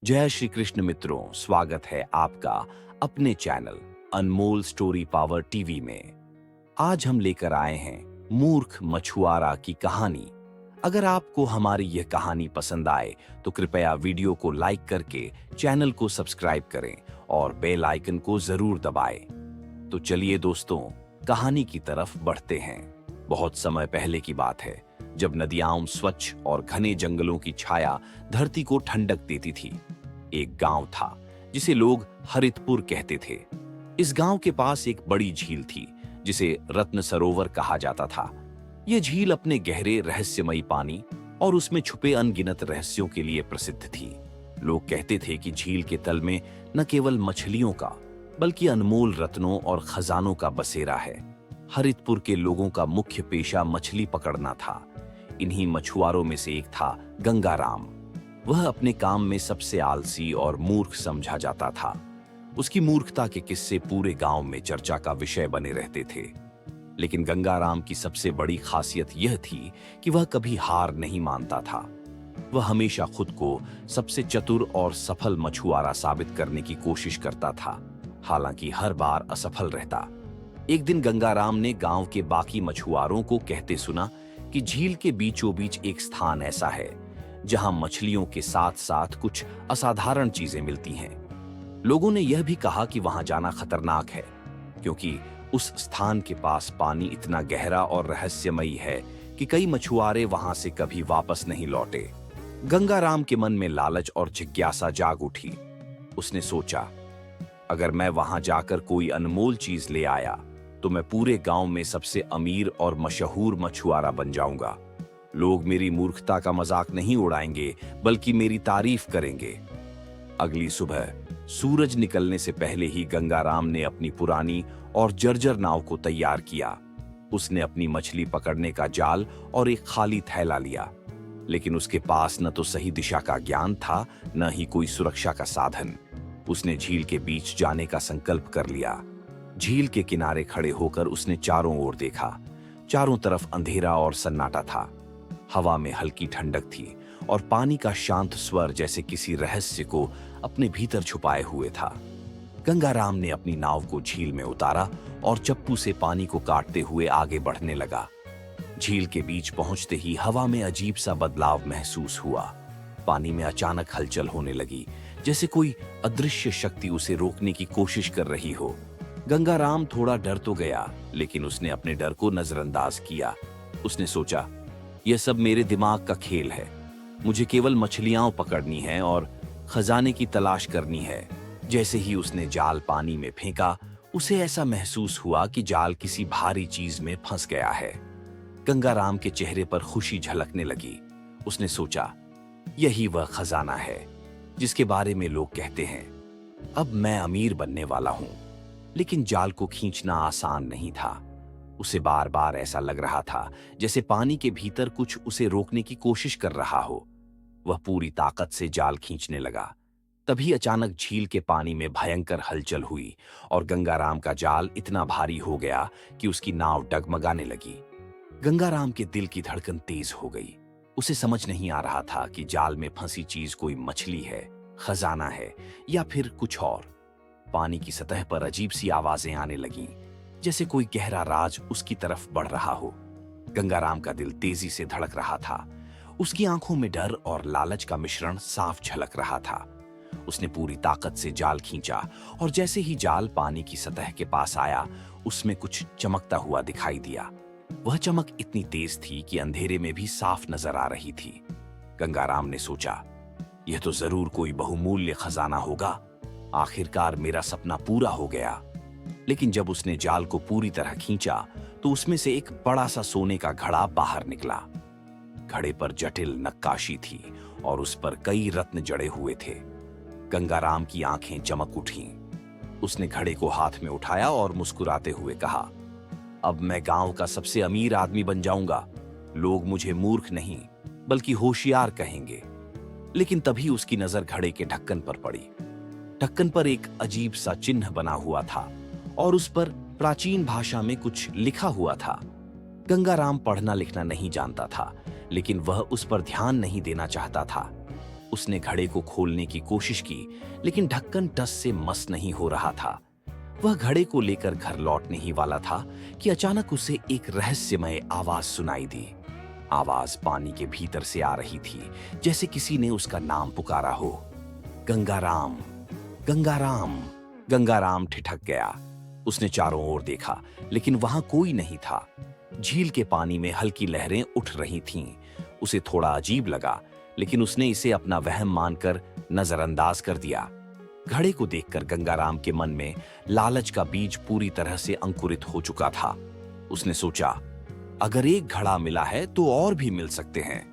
जय श्री कृष्ण मित्रों, स्वागत है आपका अपने चैनल अनमोल स्टोरी पावर टीवी में। आज हम लेकर आए हैं मूर्ख मछुआरा की कहानी। अगर आपको हमारी यह कहानी पसंद आए तो कृपया वीडियो को लाइक करके चैनल को सब्सक्राइब करें और बेल आइकन को जरूर दबाएं। तो चलिए दोस्तों, कहानी की तरफ बढ़ते हैं। बहुत समय पहले की बात है, जब नदियां स्वच्छ और घने जंगलों की छाया धरती को ठंडक देती थी। एक गांव था जिसे लोग हरितपुर कहते थे। इस गांव के पास एक बड़ी झील थी जिसे रत्न सरोवर कहा जाता था। यह झील अपने गहरे रहस्यमयी पानी और उसमें छुपे अनगिनत रहस्यों के लिए प्रसिद्ध थी। लोग कहते थे कि झील के तल में न केवल मछलियों का बल्कि अनमोल रत्नों और खजानों का बसेरा है। हरितपुर के लोगों का मुख्य पेशा मछली पकड़ना था। इन्हीं मछुआरों में से एक था गंगाराम। वह अपने काम में सबसे आलसी और मूर्ख समझा जाता था। उसकी मूर्खता के किस्से पूरे गांव में चर्चा का विषय बने रहते थे। लेकिन गंगाराम की सबसे बड़ी खासियत यह थी कि वह कभी हार नहीं मानता था। वह हमेशा खुद को सबसे चतुर और सफल मछुआरा साबित करने की कोशिश करता था, हालांकि हर बार असफल रहता। एक दिन गंगाराम ने गांव के बाकी मछुआरों को कहते सुना कि झील के बीचों बीच एक स्थान ऐसा है जहां मछलियों के साथ साथ कुछ असाधारण चीजें मिलती हैं। लोगों ने यह भी कहा कि वहां जाना खतरनाक है, क्योंकि उस स्थान के पास पानी इतना गहरा और रहस्यमयी है कि कई मछुआरे वहां से कभी वापस नहीं लौटे। गंगाराम के मन में लालच और जिज्ञासा जाग उठी। उसने सोचा, अगर मैं वहां जाकर कोई अनमोल चीज ले आया तो मैं पूरे गांव में सबसे अमीर और मशहूर मछुआरा बन जाऊंगा। लोग मेरी मूर्खता का मजाक नहीं उड़ाएंगे बल्कि मेरी तारीफ करेंगे। अगली सुबह सूरज निकलने से पहले ही गंगाराम ने अपनी पुरानी और जर्जर नाव को तैयार किया। उसने अपनी मछली पकड़ने का जाल और एक खाली थैला लिया, लेकिन उसके पास न तो सही दिशा का ज्ञान था, न ही कोई सुरक्षा का साधन। उसने झील के बीच जाने का संकल्प कर लिया। झील के किनारे खड़े होकर उसने चारों ओर देखा। चारों तरफ अंधेरा और सन्नाटा था। हवा में हल्की ठंडक थी और पानी का शांत स्वर जैसे किसी रहस्य को अपने भीतर छुपाए हुए था। गंगाराम ने अपनी नाव को झील में उतारा और चप्पू से पानी को काटते हुए आगे बढ़ने लगा। झील के बीच पहुंचते ही हवा में अजीब सा बदलाव महसूस हुआ। पानी में अचानक हलचल होने लगी, जैसे कोई अदृश्य शक्ति उसे रोकने की कोशिश कर रही हो। गंगाराम थोड़ा डर तो गया, लेकिन उसने अपने डर को नजरअंदाज किया। उसने सोचा, यह सब मेरे दिमाग का खेल है। मुझे केवल मछलियां पकड़नी है और खजाने की तलाश करनी है। जैसे ही उसने जाल पानी में फेंका, उसे ऐसा महसूस हुआ कि जाल किसी भारी चीज में फंस गया है। गंगाराम के चेहरे पर खुशी झलकने लगी। उसने सोचा, यही वह खजाना है जिसके बारे में लोग कहते हैं। अब मैं अमीर बनने वाला हूं। लेकिन जाल को खींचना आसान नहीं था। उसे बार बार ऐसा लग रहा था जैसे पानी के भीतर कुछ उसे रोकने की कोशिश कर रहा हो। वह पूरी ताकत से जाल खींचने लगा। तभी अचानक झील के पानी में भयंकर हलचल हुई और गंगाराम का जाल इतना भारी हो गया कि उसकी नाव डगमगाने लगी। गंगाराम के दिल की धड़कन तेज हो गई। उसे समझ नहीं आ रहा था कि जाल में फंसी चीज कोई मछली है, खजाना है या फिर कुछ और। पानी की सतह पर अजीब सी आवाजें आने लगीं, जैसे कोई गहरा राज उसकी तरफ बढ़ रहा हो। गंगाराम का दिल तेजी से धड़क रहा था। उसकी आंखों में डर और लालच का मिश्रण साफ झलक रहा था। उसने पूरी ताकत से जाल खींचा और जैसे ही जाल पानी की सतह के पास आया, उसमें कुछ चमकता हुआ दिखाई दिया। वह चमक इतनी तेज थी कि अंधेरे में भी साफ नजर आ रही थी। गंगाराम ने सोचा, यह तो जरूर कोई बहुमूल्य खजाना होगा। आखिरकार मेरा सपना पूरा हो गया। लेकिन जब उसने जाल को पूरी तरह खींचा तो उसमें से एक बड़ा सा सोने का घड़ा बाहर निकला। घड़े पर जटिल नक्काशी थी और उस पर कई रत्न जड़े हुए थे। गंगाराम की आंखें चमक उठीं। उसने घड़े को हाथ में उठाया और मुस्कुराते हुए कहा, अब मैं गांव का सबसे अमीर आदमी बन जाऊंगा। लोग मुझे मूर्ख नहीं बल्कि होशियार कहेंगे। लेकिन तभी उसकी नजर घड़े के ढक्कन पर पड़ी। ढक्कन पर एक अजीब सा चिन्ह बना हुआ था और उस पर प्राचीन भाषा में कुछ लिखा हुआ था। गंगाराम पढ़ना लिखना नहीं जानता था, लेकिन वह उस पर ध्यान नहीं देना चाहता था। उसने घड़े को खोलने की कोशिश की, लेकिन ढक्कन टस से मस नहीं हो रहा था। वह घड़े को लेकर घर लौटने ही वाला था कि अचानक उसे एक रहस्यमय आवाज सुनाई दी। आवाज पानी के भीतर से आ रही थी, जैसे किसी ने उसका नाम पुकारा हो। गंगाराम, गंगाराम। गंगाराम ठिठक गया। उसने चारों ओर देखा, लेकिन वहां कोई नहीं था। झील के पानी में हल्की लहरें उठ रही थीं। उसे थोड़ा अजीब लगा, लेकिन उसने इसे अपना वहम मानकर नजरअंदाज कर दिया। घड़े को देखकर गंगाराम के मन में लालच का बीज पूरी तरह से अंकुरित हो चुका था। उसने सोचा, अगर एक घड़ा मिला है तो और भी मिल सकते हैं।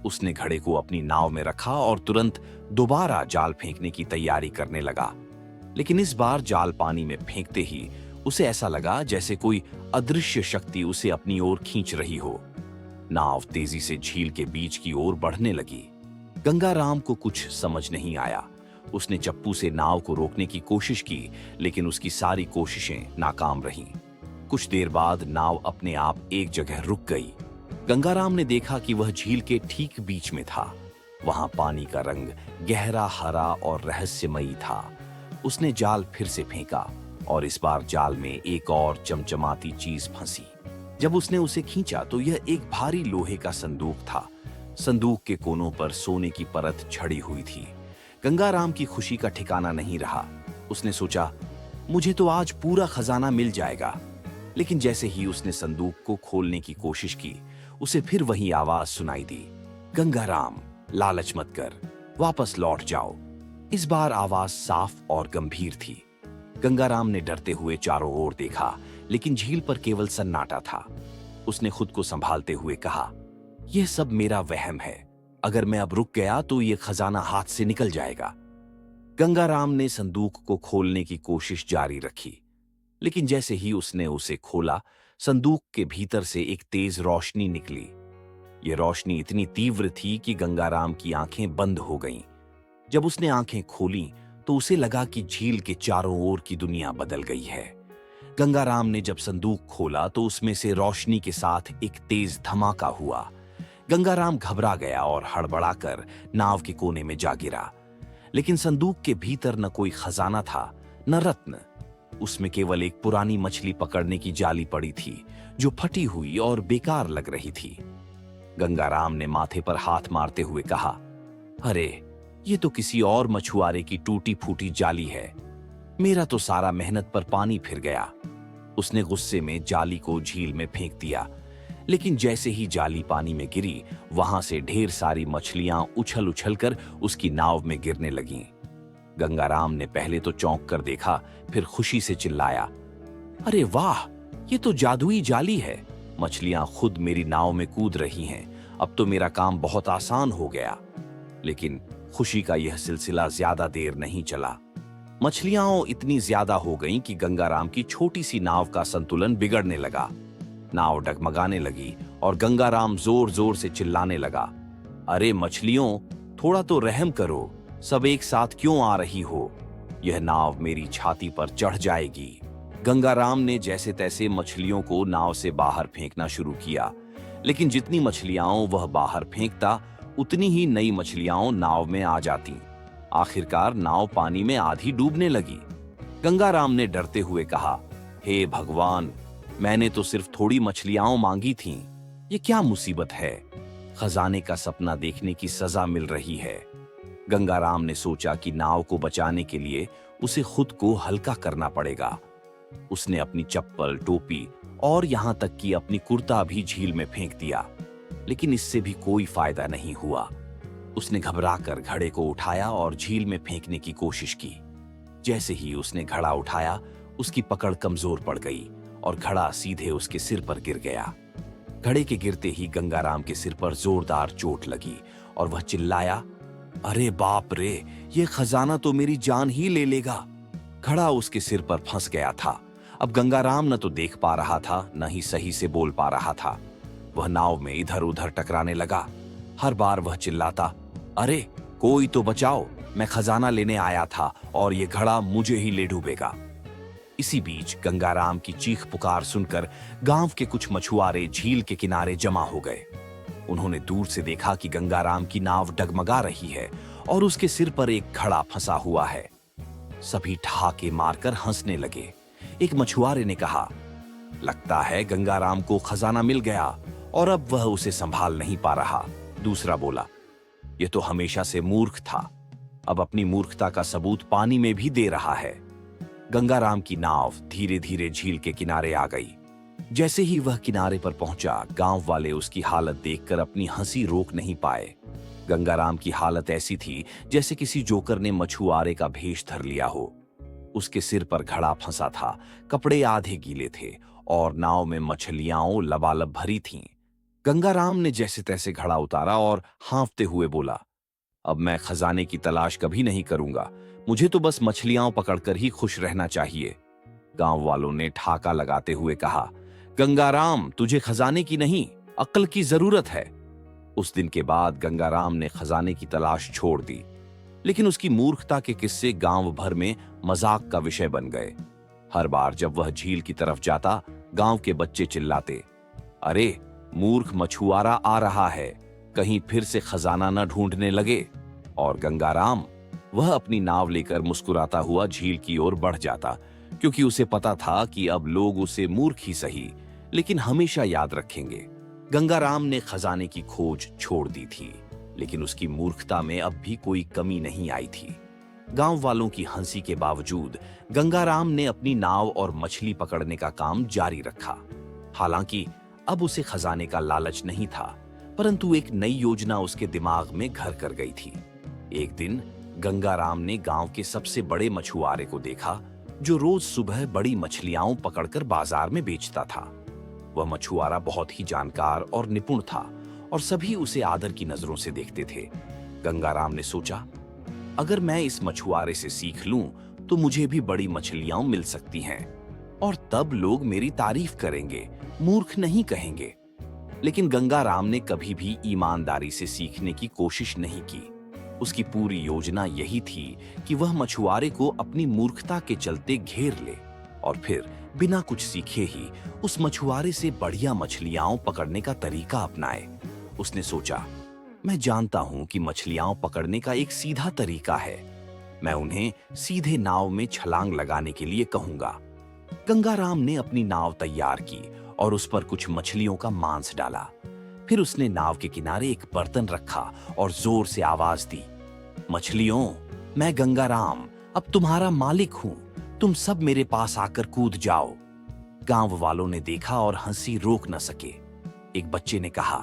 उसने घड़े को अपनी नाव में रखा और तुरंत दोबारा जाल फेंकने की तैयारी करने लगा। लेकिन इस बार जाल पानी में फेंकते ही उसे ऐसा लगा जैसे कोई अदृश्य शक्ति उसे अपनी ओर खींच रही हो। नाव तेजी से झील के बीच की ओर बढ़ने लगी। गंगाराम को कुछ समझ नहीं आया। उसने चप्पू से नाव को रोकने की कोशिश की, लेकिन उसकी सारी कोशिशें नाकाम रहीं। कुछ देर बाद नाव अपने आप एक जगह रुक गई। गंगाराम ने देखा कि वह झील के ठीक बीच में था। वहां पानी का रंग गहरा हरा और रहस्यमयी था। उसने जाल फिर से फेंका और इस बार जाल में एक और चमचमाती चीज फंसी। जब उसने उसे खींचा तो यह एक भारी लोहे का संदूक था। संदूक के कोनों पर सोने की परत छड़ी हुई थी। गंगाराम की खुशी का ठिकाना नहीं रहा। उसने सोचा, मुझे तो आज पूरा खजाना मिल जाएगा। लेकिन जैसे ही उसने संदूक को खोलने की कोशिश की, उसे फिर वही आवाज सुनाई दी, गंगाराम, लालच मत कर, वापस लौट जाओ। इस बार आवाज साफ और गंभीर थी। गंगाराम ने डरते हुए चारों ओर देखा, लेकिन झील पर केवल सन्नाटा था। उसने खुद को संभालते हुए कहा, यह सब मेरा वहम है। अगर मैं अब रुक गया तो यह खजाना हाथ से निकल जाएगा। गंगाराम ने संदूक को खोलने की कोशिश जारी रखी, लेकिन जैसे ही उसने उसे खोला, संदूक के भीतर से एक तेज रोशनी निकली। यह रोशनी इतनी तीव्र थी कि गंगाराम की आंखें बंद हो गईं। जब उसने आंखें खोलीं, तो उसे लगा कि झील के चारों ओर की दुनिया बदल गई है। गंगाराम ने जब संदूक खोला तो उसमें से रोशनी के साथ एक तेज धमाका हुआ। गंगाराम घबरा गया और हड़बड़ाकर नाव के कोने में जा गिरा। लेकिन संदूक के भीतर न कोई खजाना था, न रत्न। उसमें केवल एक पुरानी मछली पकड़ने की जाली पड़ी थी, जो फटी हुई और बेकार लग रही थी। गंगाराम ने माथे पर हाथ मारते हुए कहा, अरे, ये तो किसी और मछुआरे की टूटी फूटी जाली है। मेरा तो सारा मेहनत पर पानी फिर गया। उसने गुस्से में जाली को झील में फेंक दिया, लेकिन जैसे ही जाली पानी में गिरी, वहां से ढेर सारी मछलियां उछल उछल कर उसकी नाव में गिरने लगीं। गंगाराम ने पहले तो चौंक कर देखा, फिर खुशी से चिल्लाया, अरे वाह, ये तो जादुई जाली है। मछलियां खुद मेरी नाव में कूद रही हैं। अब तो मेरा काम बहुत आसान हो गया। लेकिन खुशी का यह सिलसिला ज्यादा देर नहीं चला। मछलियां इतनी ज्यादा हो गईं कि गंगाराम की छोटी सी नाव का संतुलन बिगड़ने लगा। नाव डगमगाने लगी और गंगाराम जोर जोर से चिल्लाने लगा, अरे मछलियों, थोड़ा तो रहम करो। सब एक साथ क्यों आ रही हो? यह नाव मेरी छाती पर चढ़ जाएगी। गंगाराम ने जैसे तैसे मछलियों को नाव से बाहर फेंकना शुरू किया, लेकिन जितनी मछलियां वह बाहर फेंकता, उतनी ही नई मछलियां नाव में आ जाती। आखिरकार नाव पानी में आधी डूबने लगी। गंगाराम ने डरते हुए कहा, हे भगवान, मैंने तो सिर्फ थोड़ी मछलियां मांगी थीं। ये क्या मुसीबत है? खजाने का सपना देखने की सजा मिल रही है। गंगाराम ने सोचा कि नाव को बचाने के लिए उसे खुद को हल्का करना पड़ेगा। उसने अपनी चप्पल, टोपी और यहां तक कि अपनी कुर्ता भी झील में फेंक दिया, लेकिन इससे भी कोई फायदा नहीं हुआ। उसने घबराकर घड़े को उठाया और झील में फेंकने की कोशिश की। जैसे ही उसने घड़ा उठाया, उसकी पकड़ कमजोर पड़ गई और घड़ा सीधे उसके सिर पर गिर गया। घड़े के गिरते ही गंगाराम के सिर पर जोरदार चोट लगी और वह चिल्लाया, अरे बाप रे, ये खजाना तो मेरी जान ही ले लेगा। घड़ा उसके सिर पर फंस गया था। अब गंगाराम न तो देख पा रहा था, न ही सही से बोल पा रहा था। वह नाव में इधर उधर टकराने लगा। हर बार वह चिल्लाता, अरे कोई तो बचाओ, मैं खजाना लेने आया था और ये घड़ा मुझे ही ले डूबेगा। इसी बीच गंगाराम की चीख पुकार सुनकर गांव के कुछ मछुआरे झील के किनारे जमा हो गए। उन्होंने दूर से देखा कि गंगाराम की नाव डगमगा रही है और उसके सिर पर एक घड़ा फंसा हुआ है। सभी ठहाके मारकर हंसने लगे। एक मछुआरे ने कहा, लगता है गंगाराम को खजाना मिल गया और अब वह उसे संभाल नहीं पा रहा। दूसरा बोला, यह तो हमेशा से मूर्ख था, अब अपनी मूर्खता का सबूत पानी में भी दे रहा है। गंगाराम की नाव धीरे धीरे झील के किनारे आ गई। जैसे ही वह किनारे पर पहुंचा, गांव वाले उसकी हालत देखकर अपनी हंसी रोक नहीं पाए। गंगाराम की हालत ऐसी थी जैसे किसी जोकर ने मछुआरे का भेष धर लिया हो। उसके सिर पर घड़ा फंसा था, कपड़े आधे गीले थे और नाव में मछलियां लबालब भरी थीं। गंगाराम ने जैसे तैसे घड़ा उतारा और हाँफते हुए बोला, अब मैं खजाने की तलाश कभी नहीं करूंगा, मुझे तो बस मछलियां पकड़कर ही खुश रहना चाहिए। गांव वालों ने ठाका लगाते हुए कहा, गंगाराम, तुझे खजाने की नहीं, अक्ल की जरूरत है। उस दिन के बाद गंगाराम ने खजाने की तलाश छोड़ दी, लेकिन उसकी मूर्खता के किस्से गांव भर में मजाक का विषय बन गए। हर बार जब वह झील की तरफ जाता, गांव के बच्चे चिल्लाते, अरे मूर्ख मछुआरा आ रहा है, कहीं फिर से खजाना न ढूंढने लगे। और गंगाराम, वह अपनी नाव लेकर मुस्कुराता हुआ झील की ओर बढ़ जाता, क्योंकि उसे पता था कि अब लोग उसे मूर्ख ही सही, लेकिन हमेशा याद रखेंगे। गंगाराम ने खजाने की खोज छोड़ दी थी, लेकिन उसकी मूर्खता में अब भी कोई कमी नहीं आई थी। गांव वालों की हंसी के बावजूद गंगाराम ने अपनी नाव और मछली पकड़ने का काम जारी रखा। हालांकि अब उसे खजाने का लालच नहीं था, परंतु एक नई योजना उसके दिमाग में घर कर गई थी। एक दिन गंगाराम ने गांव के सबसे बड़े मछुआरे को देखा, जो रोज सुबह बड़ी मछलियां पकड़कर बाजार में बेचता था। वह मछुआरा बहुत ही जानकार और निपुण था और सभी उसे आदर की नजरों से देखते थे। गंगाराम ने सोचा, अगर मैं इस मछुआरे से सीख लूं तो मुझे भी बड़ी मछलियां मिल सकती हैं और तब लोग मेरी तारीफ करेंगे, मूर्ख नहीं कहेंगे। लेकिन गंगाराम ने कभी भी ईमानदारी से सीखने की कोशिश नहीं की। उसकी पूरी योजना यही थी कि वह मछुआरे को अपनी मूर्खता के चलते घेर ले और फिर बिना कुछ सीखे ही उस मछुआरे से बढ़िया मछलियां पकड़ने का तरीका अपनाए। उसने सोचा, मैं जानता हूं कि मछलियां पकड़ने का एक सीधा तरीका है, मैं उन्हें सीधे नाव में छलांग लगाने के लिए कहूंगा। गंगाराम ने अपनी नाव तैयार की और उस पर कुछ मछलियों का मांस डाला। फिर उसने नाव के किनारे एक बर्तन रखा और जोर से आवाज दी, मछलियों, मैं गंगाराम अब तुम्हारा मालिक हूं, तुम सब मेरे पास आकर कूद जाओ। गांव वालों ने देखा और हंसी रोक न सके। एक बच्चे ने कहा,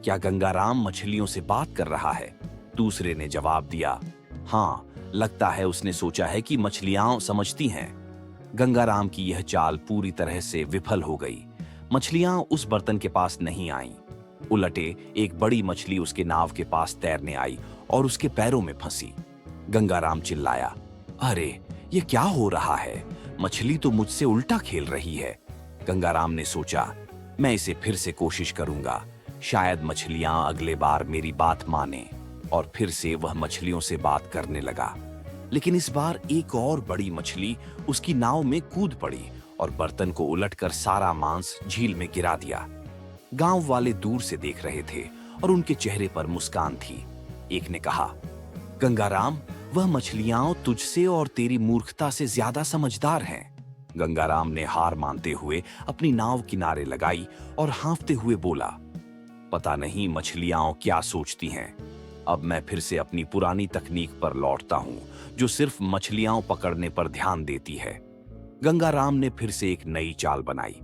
क्या गंगाराम मछलियों से बात कर रहा है? दूसरे ने जवाब दिया, हाँ, लगता है उसने सोचा है कि मछलियां समझती हैं। गंगाराम की यह चाल पूरी तरह से विफल हो गई। मछलियां उस बर्तन के पास नहीं आईं। उलटे एक बड़ी मछली उसके नाव के पास तैरने आई और उसके पैरों में फंसी। गंगाराम चिल्लाया, अरे ये क्या हो रहा है? मछली तो मुझसे उल्टा खेल रही है। गंगाराम ने सोचा, मैं इसे फिर से कोशिश करूंगा, शायद मछलियां अगले बार मेरी बात माने। और फिर से वह मछलियों से बात करने लगा। लेकिन इस बार एक और बड़ी मछली उसकी नाव में कूद पड़ी और बर्तन को उलटकर सारा मांस झील में गिरा दिया। गांव वाले दूर से देख रहे थे और उनके चेहरे पर मुस्कान थी। एक ने कहा, गंगाराम, वह मछलियां तुझसे और तेरी मूर्खता से ज्यादा समझदार हैं। गंगाराम ने हार मानते हुए अपनी नाव किनारे लगाई और हाँफते हुए बोला, पता नहीं मछलियां क्या सोचती हैं। अब मैं फिर से अपनी पुरानी तकनीक पर लौटता हूं, जो सिर्फ मछलियां पकड़ने पर ध्यान देती है। गंगाराम ने फिर से एक नई चाल बनाई।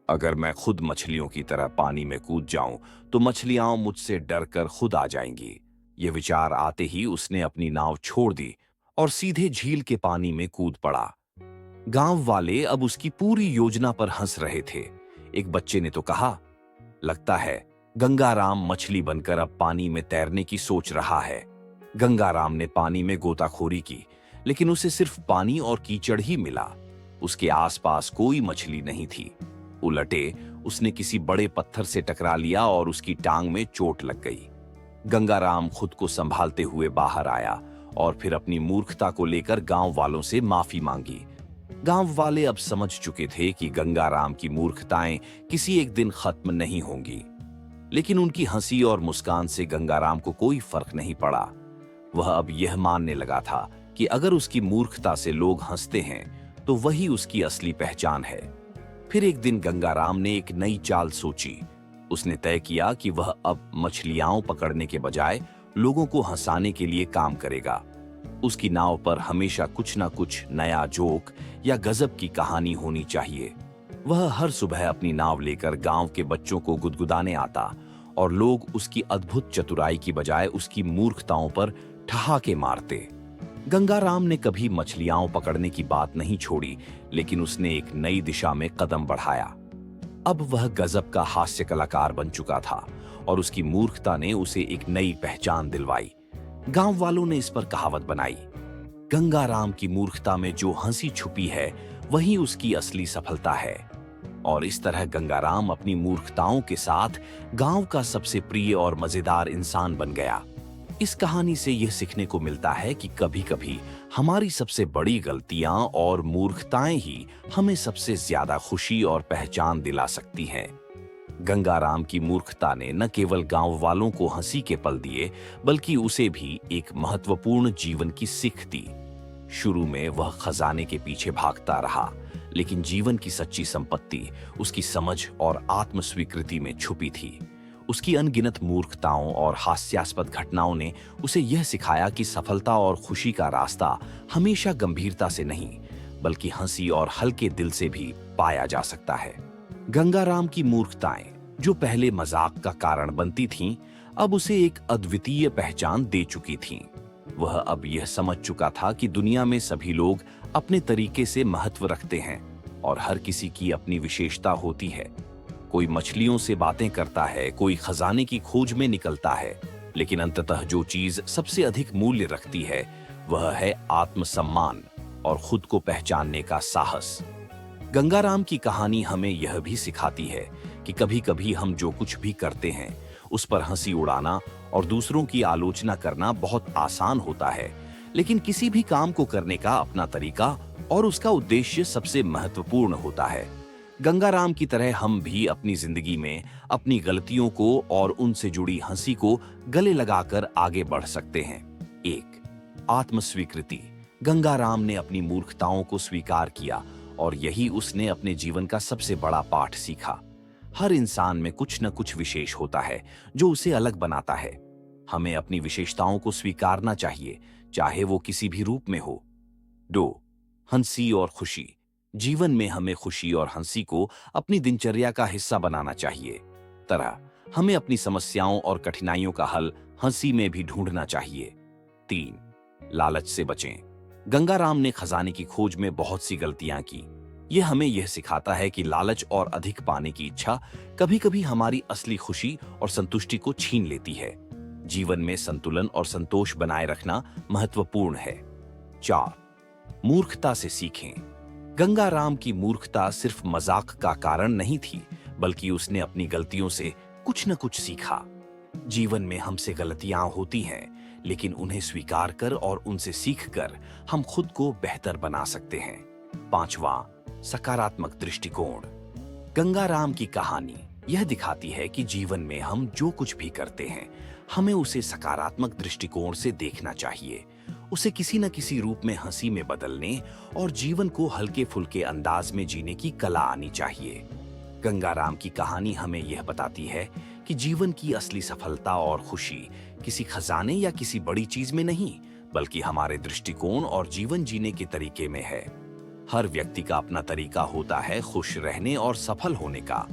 अगर मैं खुद मछलियों की तरह पानी में कूद जाऊं तो मछलियां मुझसे डरकर खुद आ जाएंगी। ये विचार आते ही उसने अपनी नाव छोड़ दी और सीधे झील के पानी में कूद पड़ा। गांव वाले अब उसकी पूरी योजना पर हंस रहे थे। एक बच्चे ने तो कहा, लगता है गंगाराम मछली बनकर अब पानी में तैरने की सोच रहा है। गंगाराम ने पानी में गोताखोरी की, लेकिन उसे सिर्फ पानी और कीचड़ ही मिला। उसके आसपास कोई मछली नहीं थी। उलटे उसने किसी बड़े पत्थर से टकरा लिया और उसकी टांग में चोट लग गई। गंगाराम खुद को संभालते हुए बाहर आया और फिर अपनी मूर्खता को लेकर गांव वालों से माफी मांगी। गांव वाले अब समझ चुके थे कि गंगाराम की मूर्खताएं किसी एक दिन खत्म नहीं होंगी, लेकिन उनकी हंसी और मुस्कान से गंगाराम को कोई फर्क नहीं पड़ा। वह अब यह मानने लगा था कि अगर उसकी मूर्खता से लोग हंसते हैं तो वही उसकी असली पहचान है। फिर एक दिन गंगाराम ने एक नई चाल सोची। उसने तय किया कि वह अब मछलियां पकड़ने के बजाय लोगों को हंसाने के लिए काम करेगा। उसकी नाव पर हमेशा कुछ ना कुछ नया जोक या गजब की कहानी होनी चाहिए। वह हर सुबह अपनी नाव लेकर गांव के बच्चों को गुदगुदाने आता और लोग उसकी अद्भुत चतुराई की बजाय उसकी मूर्खताओं पर ठहाके मारते। गंगाराम ने कभी मछलियां पकड़ने की बात नहीं छोड़ी, लेकिन उसने एक नई दिशा में कदम बढ़ाया। अब वह गजब का हास्य कलाकार बन चुका था और उसकी मूर्खता ने उसे एक नई पहचान दिलवाई। गांव वालों ने इस पर कहावत बनाई, गंगाराम की मूर्खता में जो हंसी छुपी है वही उसकी असली सफलता है। और इस तरह गंगाराम अपनी मूर्खताओं के साथ गांव का सबसे प्रिय और मजेदार इंसान बन गया। इस कहानी से यह सीखने को मिलता है कि कभी-कभी हमारी सबसे बड़ी गलतियां और मूर्खताएं ही हमें सबसे ज्यादा खुशी और पहचान दिला सकती हैं। गंगाराम की मूर्खता ने न केवल गांव वालों को हंसी के पल दिए, बल्कि उसे भी एक महत्वपूर्ण जीवन की सीख दी। शुरू में वह खजाने के पीछे भागता रहा, लेकिन जीवन की सच्ची संपत्ति उसकी समझ और आत्मस्वीकृति में छुपी थी। उसकी अनगिनत मूर्खताओं और हास्यास्पद घटनाओं ने उसे यह सिखाया कि सफलता और खुशी का रास्ता हमेशा गंभीरता से नहीं, बल्कि हंसी और हल्के दिल से भी पाया जा सकता है। गंगाराम की मूर्खताएं, जो पहले मजाक का कारण बनती थीं, अब उसे एक अद्वितीय पहचान दे चुकी थीं। वह अब यह समझ चुका था कि दुनिया में सभी लोग अपने तरीके से महत्व रखते हैं और हर किसी की अपनी विशेषता होती है। कोई मछलियों से बातें करता है, कोई खजाने की खोज में निकलता है, लेकिन अंततः जो चीज सबसे अधिक मूल्य रखती है वह है आत्मसम्मान और खुद को पहचानने का साहस। गंगाराम की कहानी हमें यह भी सिखाती है कि कभी-कभी हम जो कुछ भी करते हैं उस पर हंसी उड़ाना और दूसरों की आलोचना करना बहुत आसान होता है, लेकिन किसी भी काम को करने का अपना तरीका और उसका उद्देश्य सबसे महत्वपूर्ण होता है। गंगाराम की तरह हम भी अपनी जिंदगी में अपनी गलतियों को और उनसे जुड़ी हंसी को गले लगाकर आगे बढ़ सकते हैं। 1. आत्मस्वीकृति। गंगाराम ने अपनी मूर्खताओं को स्वीकार किया और यही उसने अपने जीवन का सबसे बड़ा पाठ सीखा। हर इंसान में कुछ न कुछ विशेष होता है जो उसे अलग बनाता है। हमें अपनी विशेषताओं को स्वीकारना चाहिए, चाहे वो किसी भी रूप में हो। 2. हंसी और खुशी। जीवन में हमें खुशी और हंसी को अपनी दिनचर्या का हिस्सा बनाना चाहिए। हमें अपनी समस्याओं और कठिनाइयों का हल हंसी में भी ढूंढना चाहिए। 3. लालच से बचें। गंगाराम ने खजाने की खोज में बहुत सी गलतियां की। यह हमें यह सिखाता है कि लालच और अधिक पाने की इच्छा कभी-कभी हमारी असली खुशी और संतुष्टि को छीन लेती है। जीवन में संतुलन और संतोष बनाए रखना महत्वपूर्ण है। 4. मूर्खता से सीखें। गंगाराम की मूर्खता सिर्फ मजाक का कारण नहीं थी, बल्कि उसने अपनी गलतियों से कुछ न कुछ सीखा। जीवन में हमसे गलतियां होती हैं, लेकिन उन्हें स्वीकार कर और उनसे सीखकर हम खुद को बेहतर बना सकते हैं। 5. सकारात्मक दृष्टिकोण। गंगाराम की कहानी यह दिखाती है कि जीवन में हम जो कुछ भी करते हैं, हमें उसे सकारात्मक दृष्टिकोण से देखना चाहिए। उसे किसी न किसी रूप में हंसी में बदलने और जीवन को हल्के फुल्के अंदाज में जीने की कला आनी चाहिए। गंगाराम की कहानी हमें यह बताती है कि जीवन की असली सफलता और खुशी किसी खजाने या किसी बड़ी चीज में नहीं, बल्कि हमारे दृष्टिकोण और जीवन जीने के तरीके में है। हर व्यक्ति का अपना तरीका होता है खुश रहने और सफल होने का,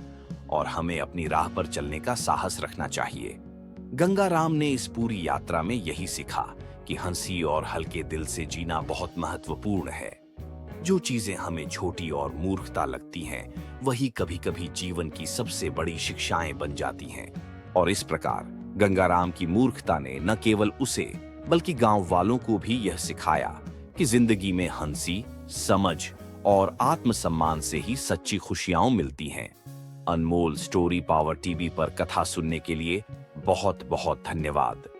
और हमें अपनी राह पर चलने का साहस रखना चाहिए। गंगाराम ने इस पूरी यात्रा में यही सीखा कि हंसी और हल्के दिल से जीना बहुत महत्वपूर्ण है। जो चीजें हमें छोटी और मूर्खता लगती हैं, वही कभी-कभी जीवन की सबसे बड़ी शिक्षाएं बन जाती हैं। और इस प्रकार गंगाराम की मूर्खता ने न केवल उसे बल्कि गांव वालों को भी यह सिखाया कि जिंदगी में हंसी, समझ और आत्मसम्मान से ही सच्ची खुशियां मिलती हैं। अनमोल स्टोरी पावर टीवी पर कथा सुनने के लिए बहुत बहुत धन्यवाद।